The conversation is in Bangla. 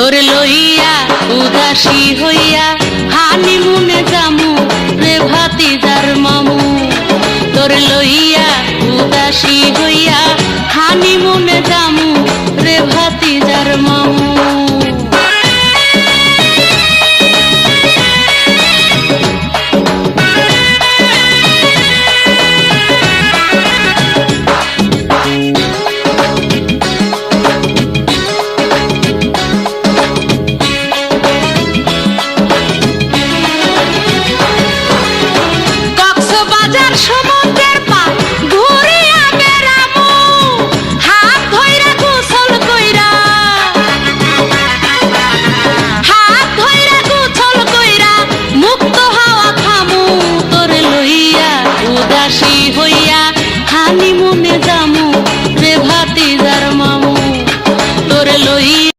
তোর লইয়া উদাসী হইয়া হানিমুনে যামু রে ভাতিজার মামু। তোর লইয়া উদাসী হইয়া হানিমুনে যামু